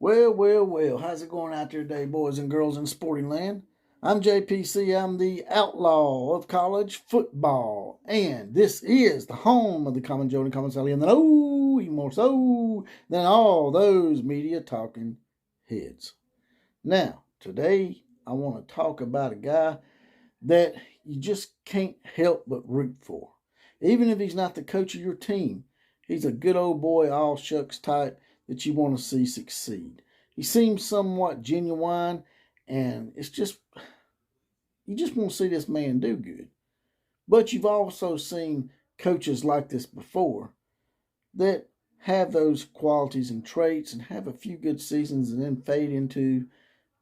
Well, how's it going out there today, boys and girls in sporting land? I'm JPC, I'm the outlaw of college football, and this is the home of the Common Joe and Common Sally, and then, even more so than all those media talking heads. Now, today, I want to talk about a guy that you just can't help but root for. Even if he's not the coach of your team, he's a good old boy, all shucks type that you want to see succeed. He seems somewhat genuine, and you just want to see this man do good. But you've also seen coaches like this before that have those qualities and traits and have a few good seasons and then fade into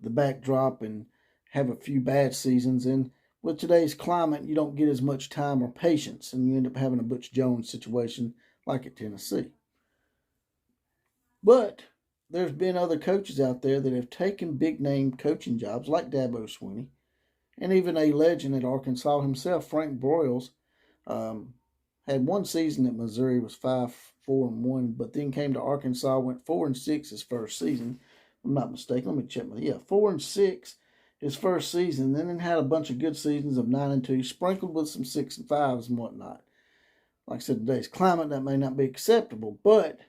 the backdrop and have a few bad seasons. And with today's climate, you don't get as much time or patience, and you end up having a Butch Jones situation like at Tennessee. But there's been other coaches out there that have taken big-name coaching jobs like Dabo Swinney, and even a legend at Arkansas himself, Frank Broyles, had one season at Missouri, was 5-4-1, but then came to Arkansas, went 4-6 his first season. If I'm not mistaken. Let me check 4-6 his first season, then had a bunch of good seasons of 9-2, sprinkled with some 6-5s and whatnot. Like I said, today's climate, that may not be acceptable, but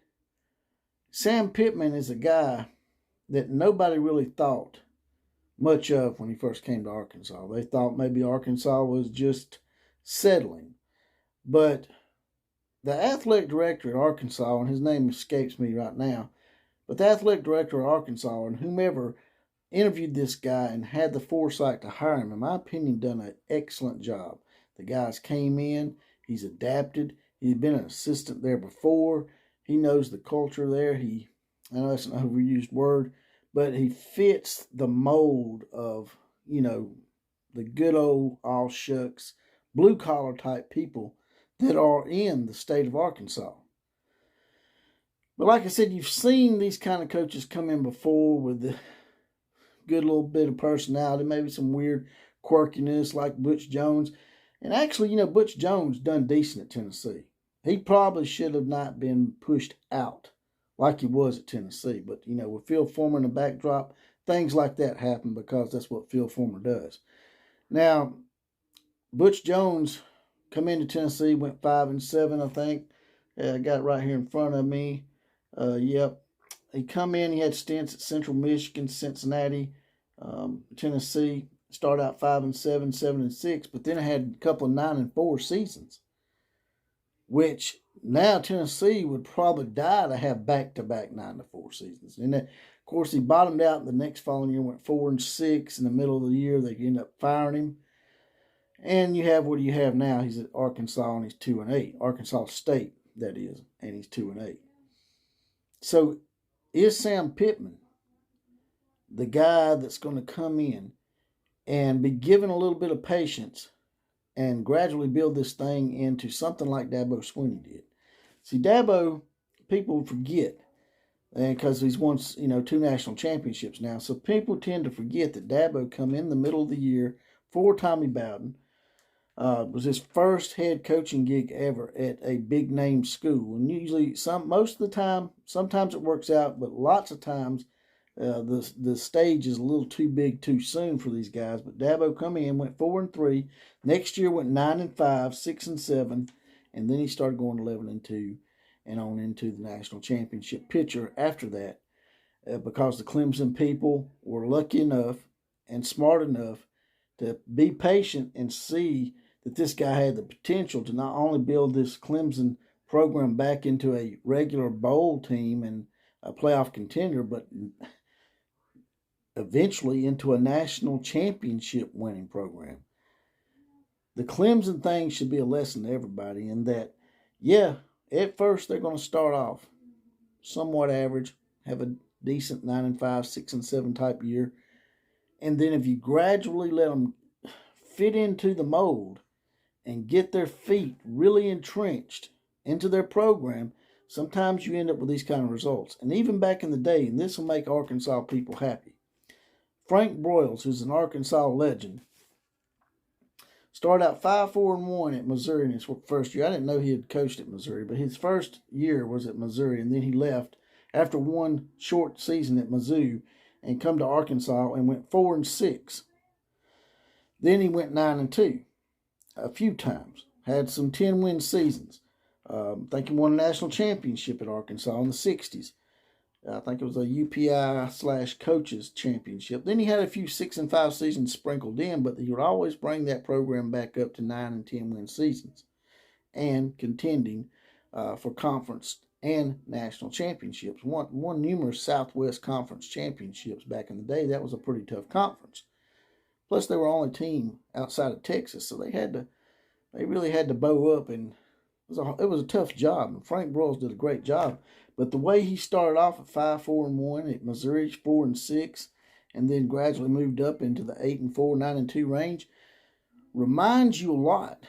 Sam Pittman is a guy that nobody really thought much of when he first came to Arkansas. They thought maybe Arkansas was just settling. But the athletic director at Arkansas, and his name escapes me right now, but the athletic director at Arkansas and whomever interviewed this guy and had the foresight to hire him, in my opinion, done an excellent job. The guys came in, he's adapted, he's been an assistant there before, he knows the culture there. I know that's an overused word, but he fits the mold of, the good old all shucks, blue collar type people that are in the state of Arkansas. But like I said, you've seen these kind of coaches come in before with the good little bit of personality, maybe some weird quirkiness like Butch Jones. And actually, Butch Jones done decent at Tennessee. He probably should have not been pushed out like he was at Tennessee. But, with Phil Fulmer in the backdrop, things like that happen because that's what Phil Fulmer does. Now, Butch Jones come into Tennessee, went 5-7, I think. I got it right here in front of me. Yep. He come in, he had stints at Central Michigan, Cincinnati, Tennessee. Started out 5-7, 7-6, but then I had a couple of 9-4 seasons, which now Tennessee would probably die to have back-to-back 9-4 seasons. And then, of course, he bottomed out the next following year, went 4-6. In the middle of the year, they ended up firing him. And you have what you have now. He's at Arkansas, and he's 2-8. Arkansas State, that is, and he's 2-8. So, is Sam Pittman the guy that's going to come in and be given a little bit of patience and gradually build this thing into something like Dabo Swinney did? See, Dabo, people forget, and because he's won, 2 national championships now, so people tend to forget that Dabo come in the middle of the year for Tommy Bowden. Was his first head coaching gig ever at a big name school, and usually most of the time, sometimes it works out, but lots of times the stage is a little too big too soon for these guys. But Dabo come in, went 4-3. Next year went 9-5, 6-7, and then he started going 11-2 and on into the national championship picture after that, because the Clemson people were lucky enough and smart enough to be patient and see that this guy had the potential to not only build this Clemson program back into a regular bowl team and a playoff contender, but eventually into a national championship winning program. The Clemson thing should be a lesson to everybody in that, at first they're going to start off somewhat average, have a decent 9-5, 6-7 type year. And then if you gradually let them fit into the mold and get their feet really entrenched into their program, sometimes you end up with these kind of results. And even back in the day, and this will make Arkansas people happy, Frank Broyles, who's an Arkansas legend, started out 5-4-1 at Missouri in his first year. I didn't know he had coached at Missouri, but his first year was at Missouri, and then he left after one short season at Mizzou and come to Arkansas and went 4-6. Then he went 9-2 a few times. Had some 10-win seasons. I think he won a national championship at Arkansas in the 60s. I think it was a UPI/coaches championship. Then he had a few 6-5 seasons sprinkled in, but he would always bring that program back up to 9 and 10-win seasons and contending for conference and national championships. Won numerous Southwest Conference championships back in the day. That was a pretty tough conference. Plus, they were only team outside of Texas, so they really had to bow up, and it was a tough job. And Frank Broyles did a great job. But the way he started off at 5-4-1 at Missouri, 4-6, and then gradually moved up into the 8-4, 9-2 range, reminds you a lot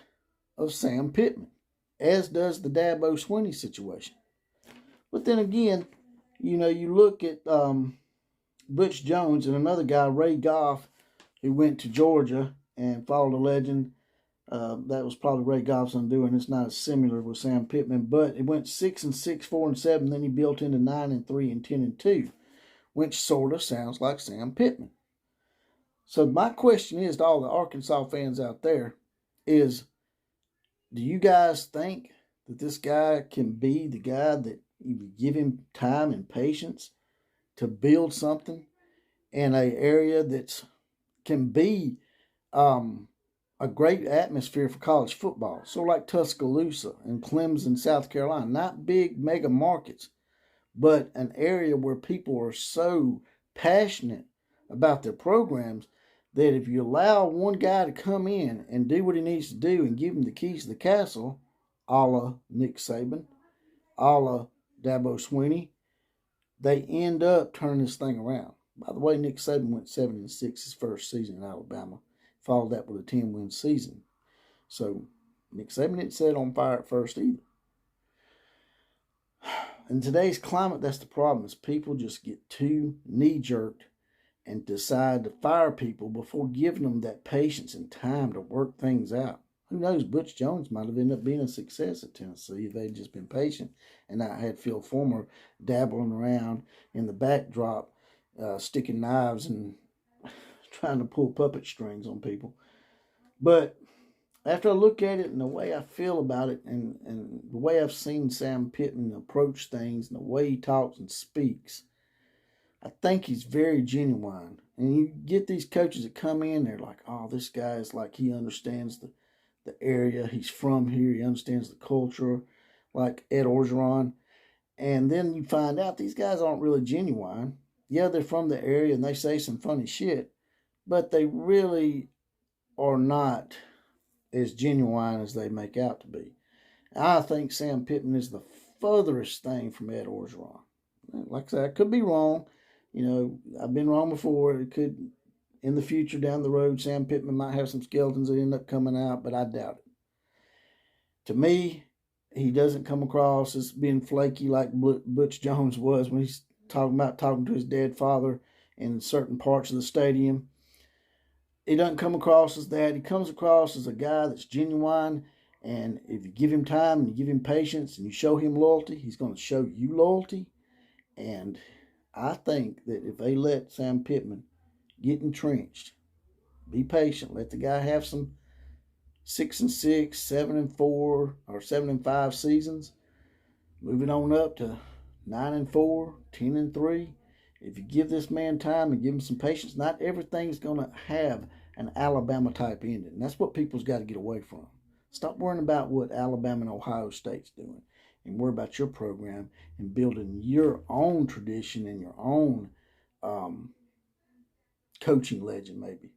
of Sam Pittman, as does the Dabo Swinney situation. But then again, you look at Butch Jones and another guy, Ray Goff, who went to Georgia and followed a legend. That was probably Ray Goff's undoing. It's not as similar with Sam Pittman, but it went 6-6, 4-7. Then he built into 9-3 and 10-2, which sort of sounds like Sam Pittman. So my question is to all the Arkansas fans out there is, do you guys think that this guy can be the guy that you give him time and patience to build something in an area that can be a great atmosphere for college football? So like Tuscaloosa and Clemson, South Carolina, not big mega markets, but an area where people are so passionate about their programs that if you allow one guy to come in and do what he needs to do and give him the keys to the castle, a la Nick Saban, a la Dabo Swinney, they end up turning this thing around. By the way, Nick Saban went 7-6 his first season in Alabama. Followed that with a 10-win season. So Nick Saban didn't set it on fire at first either. In today's climate, that's the problem, is people just get too knee-jerked and decide to fire people before giving them that patience and time to work things out. Who knows, Butch Jones might have ended up being a success at Tennessee if they'd just been patient and not had Phil Fulmer dabbling around in the backdrop, sticking knives and trying to pull puppet strings on people. But after I look at it and the way I feel about it and the way I've seen Sam Pittman approach things and the way he talks and speaks, I think he's very genuine. And you get these coaches that come in, they're like, oh, this guy is like, he understands the area. He's from here. He understands the culture, like Ed Orgeron. And then you find out these guys aren't really genuine. Yeah, they're from the area and they say some funny shit, but they really are not as genuine as they make out to be. I think Sam Pittman is the furthest thing from Ed Orgeron. Like I said, I could be wrong. I've been wrong before. It could, in the future, down the road, Sam Pittman might have some skeletons that end up coming out, but I doubt it. To me, he doesn't come across as being flaky like Butch Jones was when he's talking to his dead father in certain parts of the stadium. He doesn't come across as that. He comes across as a guy that's genuine, and if you give him time and you give him patience and you show him loyalty, he's going to show you loyalty. And I think that if they let Sam Pittman get entrenched, be patient, let the guy have some 6-6, 7-4, or 7-5 seasons, moving on up to 9-4, 10-3. If you give this man time and give him some patience, not everything's going to have an Alabama-type ending. And that's what people's got to get away from. Stop worrying about what Alabama and Ohio State's doing and worry about your program and building your own tradition and your own coaching legend, maybe.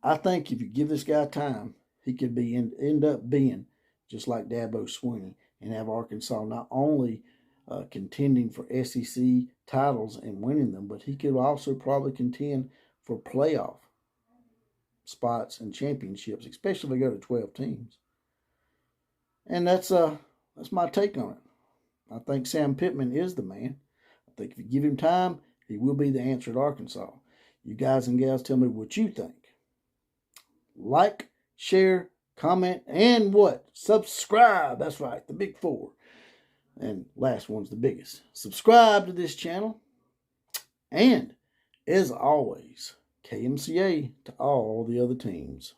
I think if you give this guy time, he could end up being just like Dabo Swinney and have Arkansas not only contending for SEC titles and winning them, but he could also probably contend for playoff spots and championships, especially if they go to 12 teams. And that's my take on it. I think Sam Pittman is the man. I think if you give him time, he will be the answer at Arkansas. You guys and gals, tell me what you think. Like, share, comment, and what? Subscribe. That's right, the big four. And last one's the biggest. Subscribe to this channel. And, as always, KMCA to all the other teams.